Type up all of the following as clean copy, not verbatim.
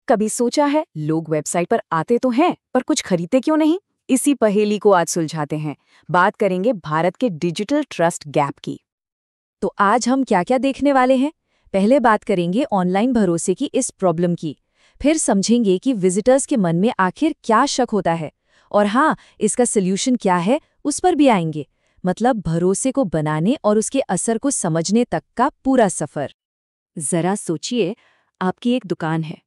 कभी सोचा है लोग वेबसाइट पर आते तो हैं पर कुछ खरीदते क्यों नहीं? इसी पहेली को आज सुलझाते हैं। बात करेंगे भारत के डिजिटल ट्रस्ट गैप की। तो आज हम क्या क्या देखने वाले हैं? पहले बात करेंगे ऑनलाइन भरोसे की इस प्रॉब्लम की। फिर समझेंगे कि विजिटर्स के मन में आखिर क्या शक होता है। और हाँ, इसका सल्यूशन क्या है उस पर भी आएंगे। मतलब भरोसे को बनाने और उसके असर को समझने तक का पूरा सफर। जरा सोचिए, आपकी एक दुकान है,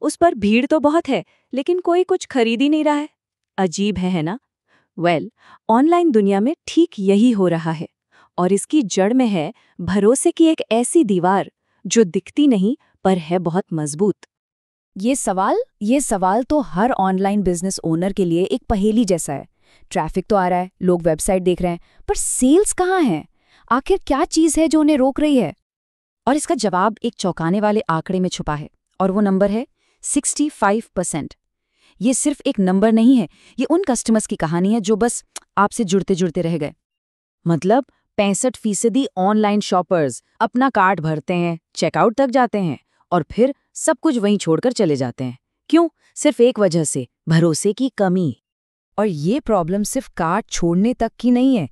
उस पर भीड़ तो बहुत है लेकिन कोई कुछ खरीद ही नहीं रहा है। अजीब है ना? ऑनलाइन दुनिया में ठीक यही हो रहा है। और इसकी जड़ में है भरोसे की एक ऐसी दीवार जो दिखती नहीं पर है बहुत मजबूत। ये सवाल तो हर ऑनलाइन बिजनेस ओनर के लिए एक पहेली जैसा है। ट्रैफिक तो आ रहा है, लोग वेबसाइट देख रहे हैं, पर सेल्स कहाँ हैं? आखिर क्या चीज है जो उन्हें रोक रही है? और इसका जवाब एक चौंकाने वाले आंकड़े में छुपा है, और वो नंबर है 65%। ये सिर्फ एक नंबर नहीं है, ये उन कस्टमर्स की कहानी है जो बस आपसे जुड़ते जुड़ते रह गए। मतलब 65% ऑनलाइन शॉपर्स अपना कार्ट भरते हैं, चेकआउट तक जाते हैं और फिर सब कुछ वहीं छोड़कर चले जाते हैं। क्यों? सिर्फ एक वजह से, भरोसे की कमी। और ये प्रॉब्लम सिर्फ कार्ट छोड़ने तक की नहीं है।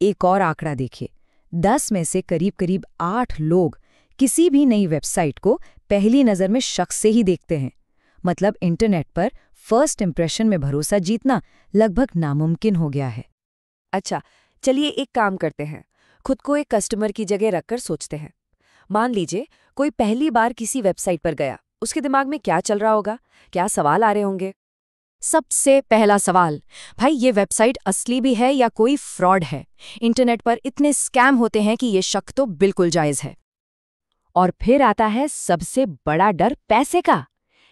एक और आंकड़ा देखिए, 10 में से करीब करीब 8 लोग किसी भी नई वेबसाइट को पहली नज़र में शक से ही देखते हैं। मतलब इंटरनेट पर फर्स्ट इंप्रेशन में भरोसा जीतना लगभग नामुमकिन हो गया है। अच्छा, चलिए एक काम करते हैं, खुद को एक कस्टमर की जगह रखकर सोचते हैं। मान लीजिए कोई पहली बार किसी वेबसाइट पर गया, उसके दिमाग में क्या चल रहा होगा, क्या सवाल आ रहे होंगे? सबसे पहला सवाल, भाई ये वेबसाइट असली भी है या कोई फ्रॉड है? इंटरनेट पर इतने स्कैम होते हैं कि ये शक तो बिल्कुल जायज़ है। और फिर आता है सबसे बड़ा डर, पैसे का।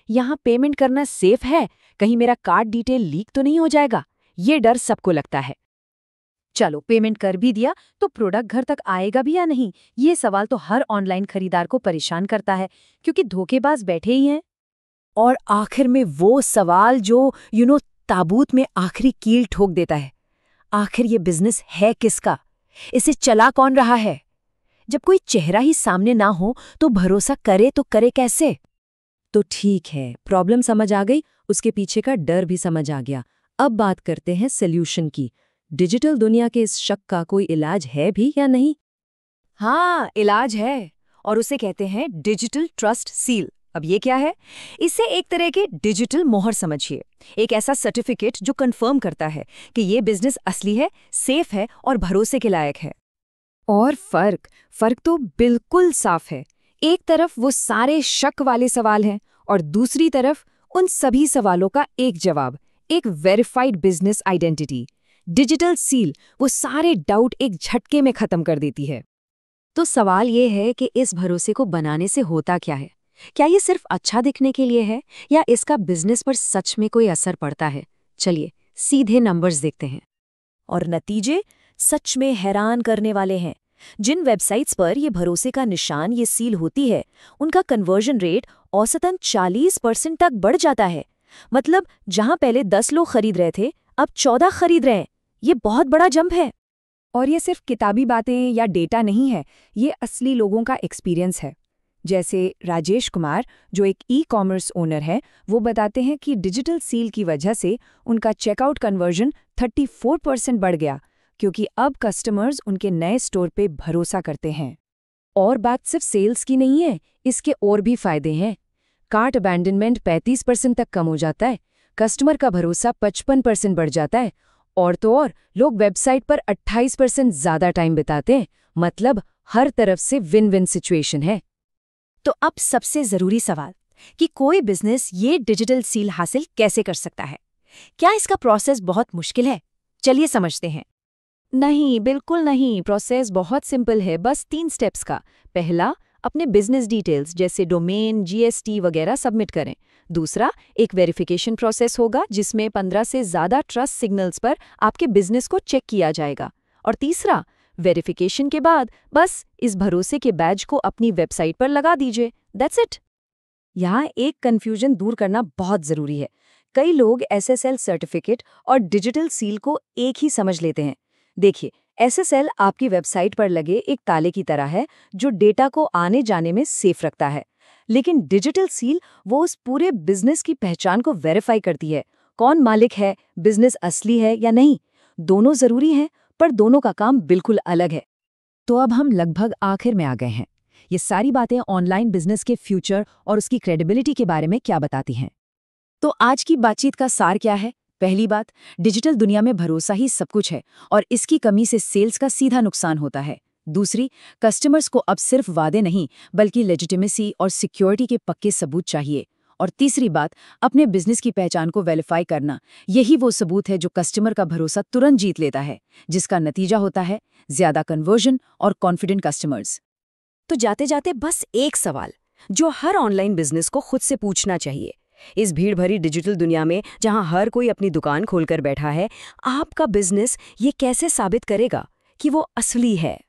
यहाँ पेमेंट करना सेफ है? कहीं मेरा कार्ड डिटेल लीक तो नहीं हो जाएगा? ये डर सबको लगता है। चलो पेमेंट कर भी दिया तो प्रोडक्ट घर तक आएगा भी या नहीं, ये सवाल तो हर ऑनलाइन खरीदार को परेशान करता है, क्योंकि धोखेबाज बैठे ही हैं। और आखिर में वो सवाल जो ताबूत में आखिरी कील ठोक देता है, आखिर ये बिजनेस है किसका? इसे चला कौन रहा है? जब कोई चेहरा ही सामने ना हो तो भरोसा करे तो करे कैसे? तो ठीक है, प्रॉब्लम समझ आ गई, उसके पीछे का डर भी समझ आ गया। अब बात करते हैं सल्यूशन की। डिजिटल दुनिया के इस शक का कोई इलाज है भी या नहीं? हाँ, इलाज है, और उसे कहते हैं डिजिटल ट्रस्ट सील। अब ये क्या है? इसे एक तरह के डिजिटल मोहर समझिए। एक ऐसा सर्टिफिकेट जो कंफर्म करता है कि ये बिजनेस असली है, सेफ है और भरोसे के लायक है। और फर्क तो बिल्कुल साफ है। एक तरफ वो सारे शक वाले सवाल हैं और दूसरी तरफ उन सभी सवालों का एक जवाब, एक verified business identity. Digital seal वो सारे डाउट एक झटके में खत्म कर देती है। तो सवाल ये है कि इस भरोसे को बनाने से होता क्या है? क्या ये सिर्फ अच्छा दिखने के लिए है या इसका बिजनेस पर सच में कोई असर पड़ता है? चलिए सीधे नंबर्स देखते हैं। और नतीजे सच में हैरान करने वाले हैं। जिन वेबसाइट्स पर ये भरोसे का निशान, ये सील होती है, उनका कन्वर्जन रेट औसतन 40% तक बढ़ जाता है। मतलब जहां पहले 10 लोग खरीद रहे थे, अब 14 खरीद रहे हैं। ये बहुत बड़ा जंप है। और ये सिर्फ किताबी बातें या डेटा नहीं है, ये असली लोगों का एक्सपीरियंस है। जैसे राजेश कुमार, जो एक ई-कॉमर्स ओनर है, वो बताते हैं कि डिजिटल सील की वजह से उनका चेकआउट कन्वर्जन 34% बढ़ गया, क्योंकि अब कस्टमर्स उनके नए स्टोर पे भरोसा करते हैं। और बात सिर्फ सेल्स की नहीं है, इसके और भी फायदे हैं। कार्ट अबैंडनमेंट 35% तक कम हो जाता है, कस्टमर का भरोसा 55% बढ़ जाता है, और तो और लोग वेबसाइट पर 28% ज़्यादा टाइम बिताते हैं। मतलब हर तरफ से विन विन सिचुएशन है। तो अब सबसे ज़रूरी सवाल कि कोई बिजनेस ये डिजिटल सील हासिल कैसे कर सकता है? क्या इसका प्रोसेस बहुत मुश्किल है? चलिए समझते हैं। नहीं, बिल्कुल नहीं। प्रोसेस बहुत सिंपल है, बस 3 स्टेप्स का। पहला, अपने बिजनेस डिटेल्स जैसे डोमेन, जीएसटी वगैरह सबमिट करें। दूसरा, एक वेरिफिकेशन प्रोसेस होगा जिसमें 15 से ज़्यादा ट्रस्ट सिग्नल्स पर आपके बिजनेस को चेक किया जाएगा। और तीसरा, वेरिफिकेशन के बाद बस इस भरोसे के बैज को अपनी वेबसाइट पर लगा दीजिए। That's it. यहाँ एक कन्फ्यूजन दूर करना बहुत ज़रूरी है। कई लोग एसएसएल सर्टिफिकेट और डिजिटल सील को एक ही समझ लेते हैं। देखिए, एसएसएल आपकी वेबसाइट पर लगे एक ताले की तरह है जो डेटा को आने जाने में सेफ रखता है। लेकिन डिजिटल सील वो उस पूरे बिजनेस की पहचान को वेरीफाई करती है। कौन मालिक है, बिजनेस असली है या नहीं। दोनों जरूरी हैं, पर दोनों का काम बिल्कुल अलग है। तो अब हम लगभग आखिर में आ गए हैं। ये सारी बातें ऑनलाइन बिजनेस के फ्यूचर और उसकी क्रेडिबिलिटी के बारे में क्या बताती हैं? तो आज की बातचीत का सार क्या है? पहली बात, डिजिटल दुनिया में भरोसा ही सब कुछ है और इसकी कमी से सेल्स का सीधा नुकसान होता है। दूसरी, कस्टमर्स को अब सिर्फ वादे नहीं बल्कि लेजिटिमेसी और सिक्योरिटी के पक्के सबूत चाहिए। और तीसरी बात, अपने बिजनेस की पहचान को वेरीफाई करना। यही वो सबूत है जो कस्टमर का भरोसा तुरंत जीत लेता है, जिसका नतीजा होता है ज्यादा कन्वर्जन और कॉन्फिडेंट कस्टमर्स। तो जाते जाते बस एक सवाल जो हर ऑनलाइन बिजनेस को खुद से पूछना चाहिए, इस भीड़ भरी डिजिटल दुनिया में जहां हर कोई अपनी दुकान खोलकर बैठा है, आपका बिजनेस ये कैसे साबित करेगा कि वो असली है?